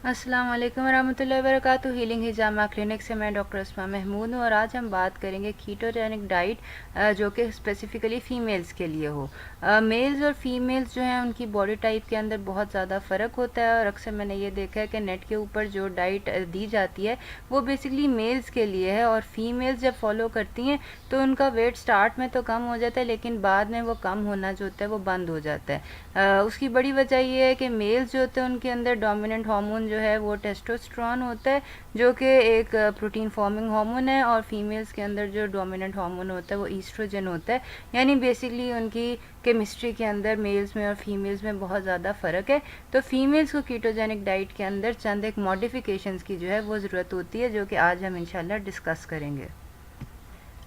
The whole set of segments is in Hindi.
अस्सलाम वालेकुम वरहमतुल्लाहि वबरकातुहू। हीलिंग हिजामा क्लिनिक से मैं डॉक्टर अस्मा महमूद हूँ और आज हम बात करेंगे कीटोजेनिक डाइट जो कि स्पेसिफ़िकली फ़ीमेल्स के लिए हो। मेल्स और फीमेल्स जो हैं उनकी बॉडी टाइप के अंदर बहुत ज़्यादा फ़र्क होता है और अक्सर मैंने ये देखा है कि नेट के ऊपर जो डाइट दी जाती है वो बेसिकली मेल्स के लिए है और फीमेल्स जब फॉलो करती हैं तो उनका वेट स्टार्ट में तो कम हो जाता है लेकिन बाद में वो कम होना जो होता है वो बंद हो जाता है। उसकी बड़ी वजह ये है कि मेल्स जो होते हैं उनके अंदर डोमिनेंट हार्मोन जो है वो टेस्टोस्टेरोन होता है जो कि एक प्रोटीन फॉर्मिंग हार्मोन है और फीमेल्स के अंदर जो डोमिनेंट हार्मोन होता है वो ईस्ट्रोजन होता है। यानी बेसिकली उनकी केमिस्ट्री के अंदर मेल्स में और फीमेल्स में बहुत ज़्यादा फ़र्क है। तो फीमेल्स को कीटोजेनिक डाइट के अंदर चंद एक मॉडिफिकेशंस की जो है वो ज़रूरत होती है जो कि आज हम इंशाल्लाह डिस्कस करेंगे।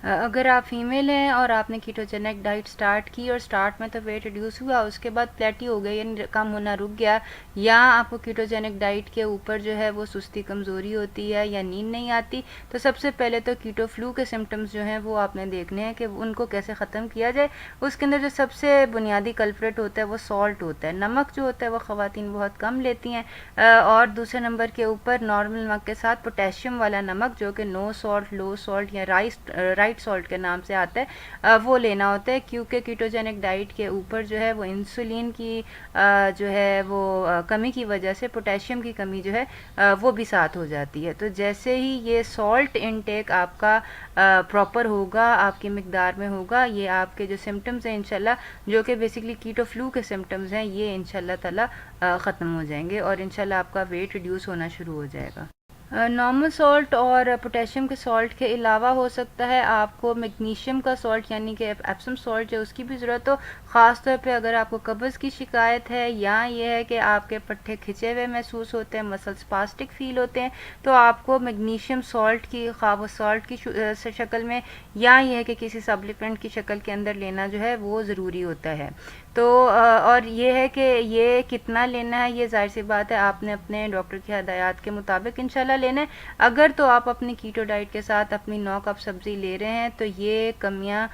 अगर आप फीमेल हैं और आपने कीटोजेनिक डाइट स्टार्ट की और स्टार्ट में तो वेट रिड्यूस हुआ, उसके बाद प्लेटी हो गई यानी कम होना रुक गया, या आपको कीटोजेनिक डाइट के ऊपर जो है वो सुस्ती कमज़ोरी होती है या नींद नहीं आती, तो सबसे पहले तो कीटो फ्लू के सिम्टम्स जो हैं वो आपने देखने हैं कि उनको कैसे ख़त्म किया जाए। उसके अंदर जो सबसे बुनियादी कल्प्रेट होता है वो सॉल्ट होता है। नमक जो होता है वो ख़वातीन बहुत कम लेती हैं और दूसरे नंबर के ऊपर नॉर्मल नमक के साथ पोटेशियम वाला नमक जो कि नो सॉल्ट, लो सॉल्ट या राइट सॉल्ट के नाम से आता है, वो लेना होता है क्योंकि कीटोजेनिक डाइट के ऊपर जो है वो इंसुलिन की जो है वो कमी की वजह से पोटेशियम की कमी जो है वो भी साथ हो जाती है। तो जैसे ही ये सॉल्ट इनटेक आपका प्रॉपर होगा, आपकी मिकदार में होगा, ये आपके जो सिम्टम्स हैं इंशाल्लाह जो कि बेसिकली कीटो फ्लू के सिम्टम्स हैं ये इंशाल्लाह ताला ख़त्म हो जाएंगे और इंशाल्लाह आपका वेट रिड्यूस होना शुरू हो जाएगा। नॉर्मल सॉल्ट और पोटेशियम के सॉल्ट के अलावा हो सकता है आपको मैग्नीशियम का सॉल्ट यानी कि एप्सम सॉल्ट जो उसकी भी ज़रूरत हो, ख़ास तौर पे अगर आपको कब्ज़ की शिकायत है या ये है कि आपके पट्टे खिंचे हुए महसूस होते हैं, मसल स्पास्टिक फील होते हैं, तो आपको मैग्नीशियम सॉल्ट की खा सॉल्ट की शक्ल में या ये है कि किसी सप्लीमेंट की शक्ल के अंदर लेना जो है वो ज़रूरी होता है। तो और ये है कि ये कितना लेना है ये ज़ाहिर सी बात है आपने अपने डॉक्टर की हदायत के मुताबिक इंशाल्लाह लेना है। अगर तो आप अपनी कीटो डाइट के साथ अपनी 9 कप सब्ज़ी ले रहे हैं तो ये कमियां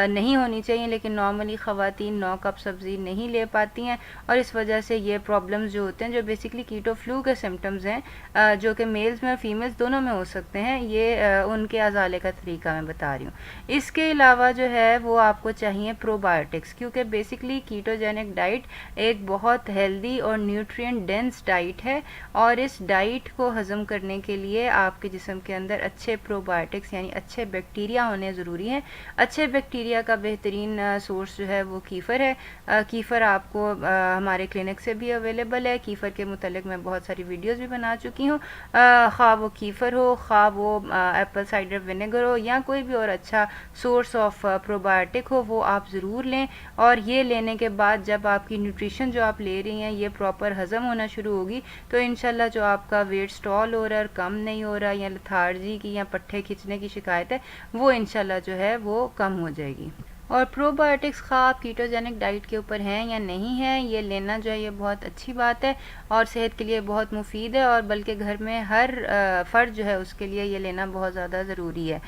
नहीं होनी चाहिए, लेकिन नॉर्मली ख़वातीन 9 कप सब्ज़ी नहीं ले पाती हैं और इस वजह से ये प्रॉब्लम्स जो होते हैं जो बेसिकली कीटो फ्लू के सिम्टम्स हैं जो कि मेल्स में और फीमेल्स दोनों में हो सकते हैं, ये उनके अजाले का तरीका मैं बता रही हूँ। इसके अलावा जो है वो आपको चाहिए प्रोबायोटिक्स, क्योंकि बेसिकली कीटोजेनिक डाइट एक बहुत हेल्दी और न्यूट्रिएंट डेंस डाइट है और इस डाइट को हज़म करने के लिए आपके जिस्म के अंदर अच्छे प्रोबायोटिक्स यानी अच्छे बैक्टीरिया होने ज़रूरी हैं। अच्छे बैक्टीरिया का बेहतरीन सोर्स जो है वो कीफ़र है। कीफ़र आपको हमारे क्लिनिक से भी अवेलेबल है। कीफ़र के मुतल्लिक़ मैं बहुत सारी वीडियोज़ भी बना चुकी हूँ। खा वो कीफ़र हो, खा वो एप्पल साइडर विनेगर हो या कोई भी और अच्छा सोर्स ऑफ प्रोबायोटिक हो, वो आप ज़रूर लें। और ये लेने के बाद जब आपकी न्यूट्रिशन जो आप ले रही हैं ये प्रॉपर हज़म होना शुरू होगी तो इंशाल्लाह जो आपका वेट स्टॉल हो रहा है, कम नहीं हो रहा या लथार्जी की या पट्टे खींचने की शिकायत है, वो इंशाल्लाह जो है वो कम हो जाएगी। और प्रोबायोटिक्स खा आप कीटोजेनिक डाइट के ऊपर हैं या नहीं हैं, ये लेना जो है ये बहुत अच्छी बात है और सेहत के लिए बहुत मुफीद है और बल्कि घर में हर फ़र्द जो है उसके लिए ये लेना बहुत ज़्यादा ज़रूरी है।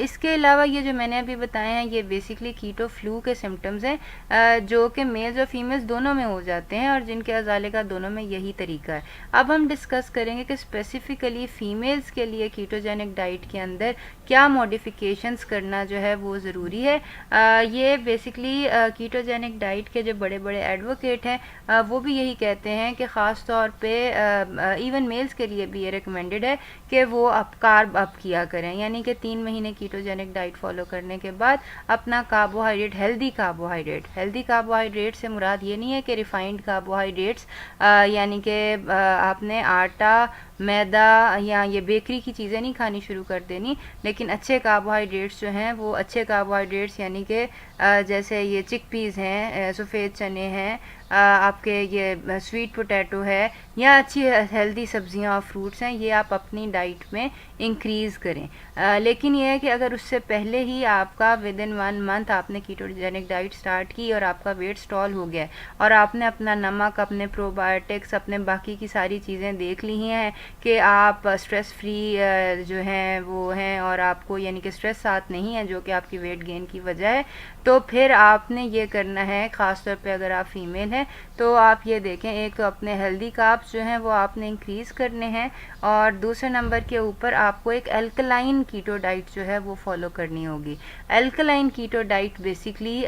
इसके अलावा ये जो मैंने अभी बताए हैं ये बेसिकली कीटो फ्लू के सिम्टम्स हैं जो कि मेल्स और फीमेल्स दोनों में हो जाते हैं और जिनके अजाले का दोनों में यही तरीका है। अब हम डिस्कस करेंगे कि स्पेसिफ़िकली फ़ीमेल्स के लिए कीटोजेनिक डाइट के अंदर क्या मॉडिफिकेशंस करना जो है वो ज़रूरी है। ये बेसिकली कीटोजेनिक डाइट के जो बड़े बड़े एडवोकेट हैं वो भी यही कहते हैं कि ख़ास तौर पे इवन मेल्स के लिए भी ये रिकमेंडेड है कि वो कार्ब अप किया करें, यानी कि 3 महीने कीटोजेनिक डाइट फॉलो करने के बाद अपना कार्बोहाइड्रेट हेल्दी कार्बोहाइड्रेट से मुराद ये नहीं है कि रिफाइंड कार्बोहाइड्रेट्स यानी कि आपने आटा, मैदा या ये बेकरी की चीज़ें नहीं खानी शुरू कर देनी, लेकिन अच्छे कार्बोहाइड्रेट्स जो हैं वो अच्छे कार्बोहाइड्रेट्स यानी कि जैसे ये चिकपीज़ हैं, सफ़ेद चने हैं, आपके ये स्वीट पोटैटो है या अच्छी हेल्दी सब्जियां और फ्रूट्स हैं, ये आप अपनी डाइट में इंक्रीज़ करें। लेकिन ये है कि अगर उससे पहले ही आपका विद इन 1 मंथ आपने कीटोजेनिक डाइट स्टार्ट की और आपका वेट स्टॉल हो गया और आपने अपना नमक, अपने प्रोबायोटिक्स, अपने बाकी की सारी चीज़ें देख ली हैं कि आप स्ट्रेस फ्री जो हैं वो हैं और आपको यानी कि स्ट्रेस साथ नहीं है जो कि आपकी वेट गेन की वजह है, तो फिर आपने ये करना है, ख़ास तौर पे अगर आप फीमेल हैं है, तो आप ये देखें, एक तो अपने हेल्दी कार्ब्स जो हैं वो आपने इंक्रीज़ करने हैं, और दूसरे नंबर के ऊपर आपको एक अल्कलाइन कीटो डाइट जो है वो फॉलो करनी होगी। अल्कलाइन कीटो डाइट बेसिकली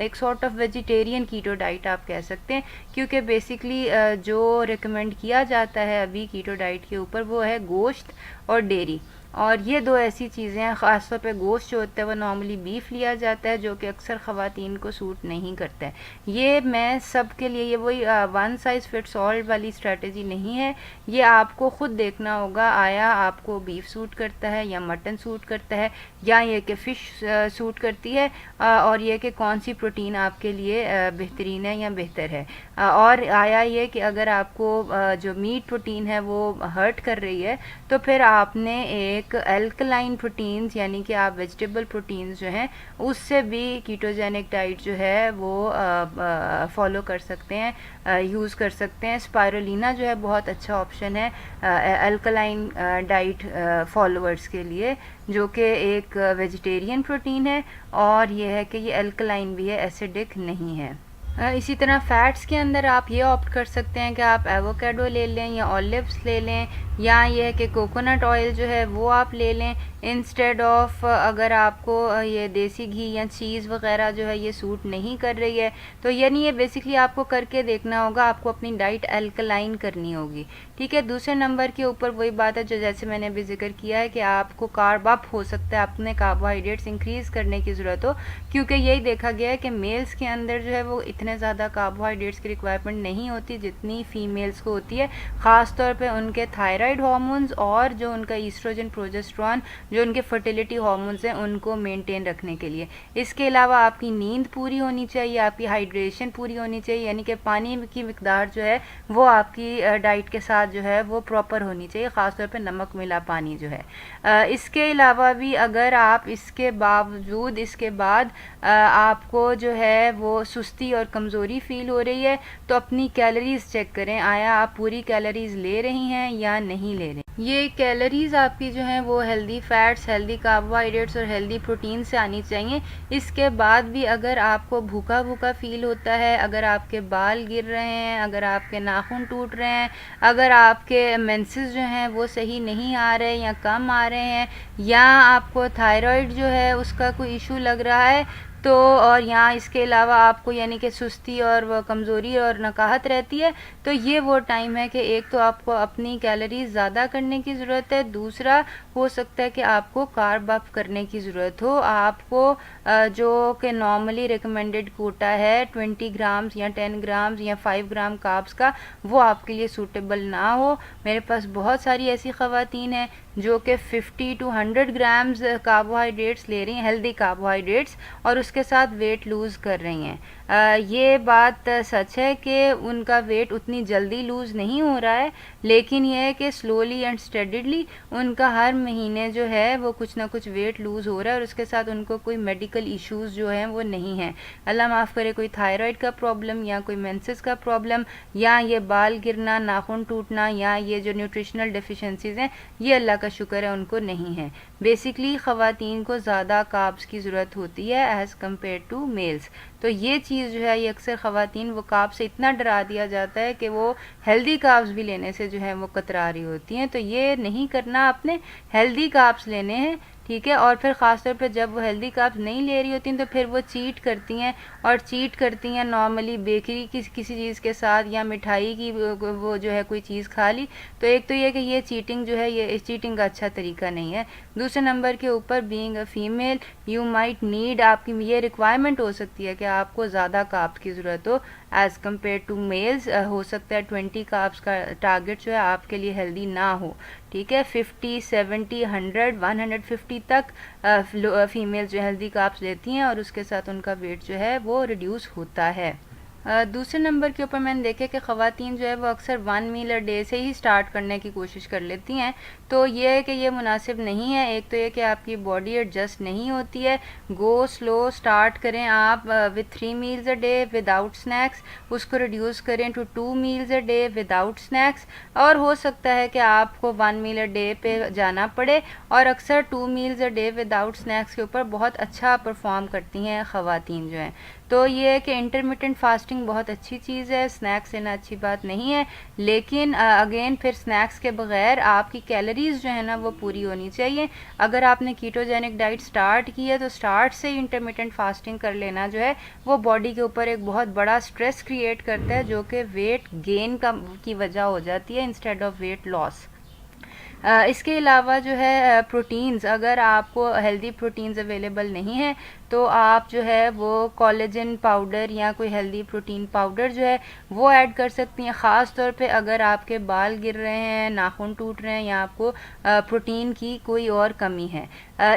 एक sort of vegetarian keto diet आप कह सकते हैं, क्योंकि बेसिकली जो रिकमेंड किया जाता है अभी कीटो डाइट के ऊपर वो है गोश्त और डेयरी, और ये दो ऐसी चीज़ें हैं। ख़ासतौर पे गोश्त जो होता है वो नॉर्मली बीफ लिया जाता है, जो कि अक्सर ख़वातीन को सूट नहीं करता है। ये मैं सब के लिए, ये वही वन साइज़ फिट्स ऑल वाली स्ट्रेटजी नहीं है। ये आपको ख़ुद देखना होगा, आया आपको बीफ सूट करता है या मटन सूट करता है, या ये कि फ़िश सूट करती है, और ये कि कौन सी प्रोटीन आपके लिए बेहतरीन है या बेहतर है। और आया ये कि अगर आपको जो मीट प्रोटीन है वो हर्ट कर रही है, तो फिर आपने एक अल्कलाइन प्रोटीन्स यानी कि आप वेजिटेबल प्रोटीन्स जो हैं उससे भी कीटोजेनिक डाइट जो है वो फॉलो कर सकते हैं, यूज़ कर सकते हैं। स्पाइरुलिना जो है बहुत अच्छा ऑप्शन है अल्कलाइन डाइट फॉलोअर्स के लिए, जो कि एक वेजिटेरियन प्रोटीन है, और ये है कि ये अल्कलाइन भी है, एसिडिक नहीं है। इसी तरह फ़ैट्स के अंदर आप ये ऑप्ट कर सकते हैं कि आप एवोकाडो ले लें या ऑलिव्स ले लें, या ये है कि कोकोनट ऑयल जो है वो आप ले लें इंस्टेड ऑफ, अगर आपको ये देसी घी या चीज़ वगैरह जो है ये सूट नहीं कर रही है, तो यानी ये बेसिकली आपको करके देखना होगा, आपको अपनी डाइट अल्कलाइन करनी होगी, ठीक है। दूसरे नंबर के ऊपर वही बात है जो जैसे मैंने अभी जिक्र किया है कि आपको कार्ब अप हो सकता है, अपने कार्बोहाइड्रेट्स इंक्रीज़ करने की ज़रूरत हो, क्योंकि यही देखा गया है कि मेल्स के अंदर जो है वो इतने ज़्यादा कार्बोहाइड्रेट्स की रिक्वायरमेंट नहीं होती जितनी फीमेल्स को होती है, ख़ास तौर पे उनके थायराइड हार्मोन्स और जो उनका ईस्ट्रोजन प्रोजेस्टेरॉन जो उनके फर्टिलिटी हार्मोन्स हैं उनको मेंटेन रखने के लिए। इसके अलावा आपकी नींद पूरी होनी चाहिए, आपकी हाइड्रेशन पूरी होनी चाहिए, यानी कि पानी की मिकदार जो है वो आपकी डाइट के साथ जो है वो प्रॉपर होनी चाहिए, ख़ासतौर पे नमक मिला पानी जो है। इसके अलावा भी अगर आप इसके बावजूद इसके बाद आपको जो है वो सुस्ती और कमज़ोरी फ़ील हो रही है, तो अपनी कैलोरीज़ चेक करें, आया आप पूरी कैलोरीज़ ले रही हैं या नहीं ले रही। ये कैलोरीज़ आपकी जो हैं वो हेल्दी फ़ैट्स, हेल्दी कार्बोहाइड्रेट्स और हेल्दी प्रोटीन से आनी चाहिए। इसके बाद भी अगर आपको भूखा भूखा फ़ील होता है, अगर आपके बाल गिर रहे हैं, अगर आपके नाखून टूट रहे हैं, अगर आपके मेंसेस जो हैं वो सही नहीं आ रहे या कम आ रहे हैं, या आपको थायराइड जो है उसका कोई इशू लग रहा है, तो और यहाँ इसके अलावा आपको यानी कि सुस्ती और वह कमज़ोरी और नकाहत रहती है, तो ये वो टाइम है कि एक तो आपको अपनी कैलोरीज ज़्यादा करने की ज़रूरत है, दूसरा हो सकता है कि आपको कार्ब अप करने की ज़रूरत हो। आपको जो कि नॉर्मली रिकमेंडेड कोटा है 20 ग्राम्स या 10 ग्राम्स या 5 ग्राम कार्ब्स का, वो आपके लिए सूटेबल ना हो। मेरे पास बहुत सारी ऐसी ख़वातीन हैं जो कि 50 to 100 ग्राम्स कार्बोहाइड्रेट्स ले रही हैं, हेल्दी कार्बोहाइड्रेट्स, और उसके साथ वेट लूज़ कर रही हैं। ये बात सच है कि उनका वेट उतनी जल्दी लूज़ नहीं हो रहा है, लेकिन यह है कि स्लोली एंड स्टेडिली उनका हर महीने जो है वो कुछ ना कुछ वेट लूज़ हो रहा है, और उसके साथ उनको कोई मेडिकल इश्यूज़ जो हैं वो नहीं हैं। अल्लाह माफ़ करे, कोई थायराइड का प्रॉब्लम या कोई मेंसेस का प्रॉब्लम या ये बाल गिरना, नाखून टूटना या ये जो न्यूट्रिशनल डेफिशिएंसीज़ हैं, ये अल्लाह का शुक्र है उनको नहीं है। बेसिकली ख़वातीन को ज़्यादा कार्ब्स की ज़रूरत होती है एज़ कम्पेयर टू मेल्स। तो ये चीज़ जो है ये अक्सर ख़वातीन वो कार्ब्स से इतना डरा दिया जाता है कि वो हेल्दी कार्ब्स भी लेने से जो है वो कतरा रही होती हैं। तो ये नहीं करना, आपने हेल्दी कार्ब्स लेने हैं, ठीक है। और फिर ख़ासतौर पर जब वो हेल्दी कार्ब्स नहीं ले रही होती हैं तो फिर वो चीट करती हैं, और चीट करती हैं नॉर्मली बेकरी की किसी चीज़ के साथ या मिठाई की वो जो है कोई चीज़ खा ली। तो एक तो ये कि ये चीटिंग जो है ये इस चीटिंग का अच्छा तरीका नहीं है। दूसरे नंबर के ऊपर being a female you might need, आपकी ये रिक्वायरमेंट हो सकती है कि आपको ज़्यादा कार्ब्स की ज़रूरत हो एज़ कम्पेयर टू मेल्स। हो सकता है 20 कार्ब्स का टारगेट जो है आपके लिए हेल्दी ना हो, ठीक है। 50, 70, 100, 150 तक फीमेल जो हेल्दी कार्ब्स लेती हैं और उसके साथ उनका वेट जो है वो रिड्यूस होता है। दूसरे नंबर के ऊपर मैंने देखा कि ख़वातीन जो है वो अक्सर 1 मील अ डे से ही स्टार्ट करने की कोशिश कर लेती हैं। तो ये है कि ये मुनासिब नहीं है। एक तो ये कि आपकी बॉडी एडजस्ट नहीं होती है। गो स्लो, स्टार्ट करें आप with 3 meals a day without snacks, उसको रिड्यूस करें to 2 meals a day without snacks, और हो सकता है कि आपको 1 मील अ डे पे जाना पड़े। और अक्सर 2 meals a day without snacks के ऊपर बहुत अच्छा परफॉर्म करती हैं ख़वातीन जो हैं। तो ये है कि इंटरमिटेंट फास्टिंग बहुत अच्छी चीज़ है, स्नैक्स लेना अच्छी बात नहीं है, लेकिन अगेन फिर स्नैक्स के बगैर आपकी कैलोरीज जो है ना वो पूरी होनी चाहिए। अगर आपने कीटोजेनिक डाइट स्टार्ट की है तो स्टार्ट से इंटरमिटेंट फास्टिंग कर लेना जो है वो बॉडी के ऊपर एक बहुत बड़ा स्ट्रेस क्रिएट करता है, जो कि वेट गेन की वजह हो जाती है इंस्टेड ऑफ वेट लॉस। इसके अलावा जो है प्रोटीन्स, अगर आपको हेल्दी प्रोटीन्स अवेलेबल नहीं है तो आप जो है वो कोलेजन पाउडर या कोई हेल्दी प्रोटीन पाउडर जो है वो ऐड कर सकती हैं, ख़ास तौर पे अगर आपके बाल गिर रहे हैं, नाखून टूट रहे हैं या आपको प्रोटीन की कोई और कमी है।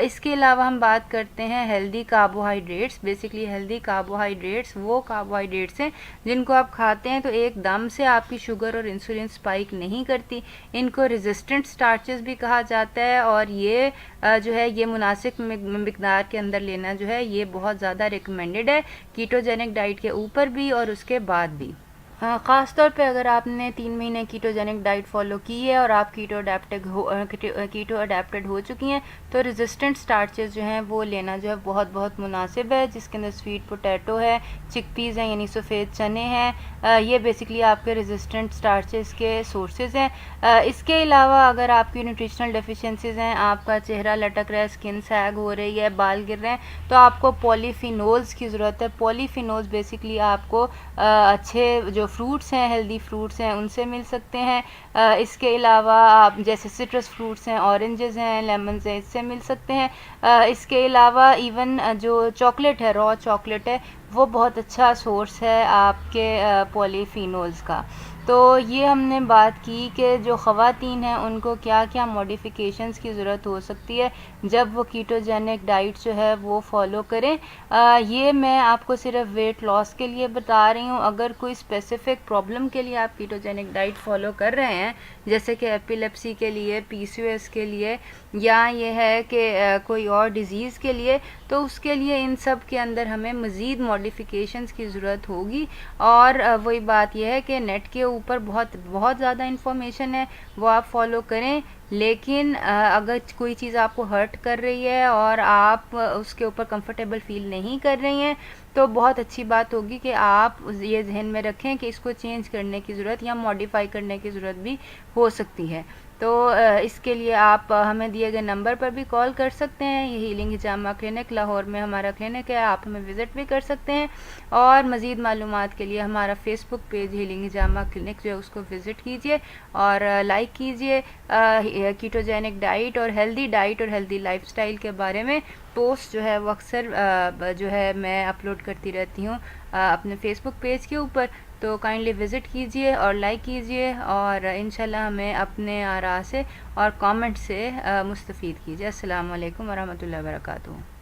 इसके अलावा हम बात करते हैं healthy carbohydrates. Basically healthy carbohydrates वो कार्बोहाइड्रेट्स हैं जिनको आप खाते हैं तो एकदम से आपकी शुगर और इंसुलिन स्पाइक नहीं करती। इनको रेजिस्टेंट स्टार्चेस भी कहा जाता है, और ये जो है ये मुनासिब मिकदार के अंदर लेना जो है ये बहुत ज़्यादा रिकमेंडेड है, कीटोजेनिक डाइट के ऊपर भी और उसके बाद भी। ख़ास तौर पे अगर आपने 3 महीने कीटोजेनिक डाइट फॉलो की है और आप कीटो अडेप्टेड हो चुकी हैं तो रेजिस्टेंट स्टार्चेस जो हैं वो लेना जो है बहुत बहुत मुनासिब है, जिसके अंदर स्वीट पोटैटो है, चिकपीज़ हैं यानी सफ़ेद चने हैं। ये बेसिकली आपके रेजिस्टेंट स्टार्चेस के सोर्सेज हैं। इसके अलावा अगर आपकी न्यूट्रिशनल डेफिशिएंसीज हैं, आपका चेहरा लटक रहा है, स्किन सैग हो रही है, बाल गिर रहे हैं, तो आपको पॉलीफिनोल्स की ज़रूरत है। पॉलीफिनोल्स बेसिकली आपको अच्छे जो फ्रूट्स हैं, हेल्दी फ्रूट्स हैं, उनसे मिल सकते हैं। इसके अलावा आप जैसे सिट्रस फ्रूट्स हैं, ऑरेंजेस हैं, लेमन्स हैं, इससे मिल सकते हैं। इसके अलावा इवन जो चॉकलेट है, रॉ चॉकलेट है, वो बहुत अच्छा सोर्स है आपके पॉलीफिनोल्स का। तो ये हमने बात की कि जो ख़वातीन हैं उनको क्या क्या मॉडिफिकेशंस की ज़रूरत हो सकती है जब वो कीटोजेनिक डाइट जो है वो फॉलो करें। ये मैं आपको सिर्फ वेट लॉस के लिए बता रही हूँ। अगर कोई स्पेसिफिक प्रॉब्लम के लिए आप कीटोजेनिक डाइट फॉलो कर रहे हैं, जैसे कि एपिलेप्सी के लिए, PCOS के लिए, या ये है कि कोई और डिज़ीज़ के लिए, तो उसके लिए इन सब के अंदर हमें मज़ीद मॉडिफिकेशंस की ज़रूरत होगी। और वही बात यह है कि नेट के ऊपर बहुत बहुत ज़्यादा इन्फॉर्मेशन है, वो आप फॉलो करें, लेकिन अगर कोई चीज़ आपको हर्ट कर रही है और आप उसके ऊपर कंफर्टेबल फील नहीं कर रही हैं तो बहुत अच्छी बात होगी कि आप ये जहन में रखें कि इसको चेंज करने की ज़रूरत या मॉडिफाई करने की ज़रूरत भी हो सकती है। तो इसके लिए आप हमें दिए गए नंबर पर भी कॉल कर सकते हैं। ये हीलिंग हिजामा क्लिनिक लाहौर में हमारा क्लिनिक है, आप हमें विज़िट भी कर सकते हैं। और मज़ीद मालूमात के लिए हमारा फेसबुक पेज हीलिंग हिजामा क्लिनिक जो है उसको विज़िट कीजिए और लाइक कीजिए। कीटोजेनिक डाइट और हेल्दी लाइफस्टाइल के बारे में पोस्ट जो है वो अक्सर जो है मैं अपलोड करती रहती हूँ अपने फेसबुक पेज के ऊपर, तो काइंडली विज़िट कीजिए और लाइक कीजिए और इंशाल्लाह हमें अपने आरा से और कमेंट से मुस्तफ़ीद कीजिए। अस्सलाम वालेकुम वरहमतुल्लाहि वबरकातुहू।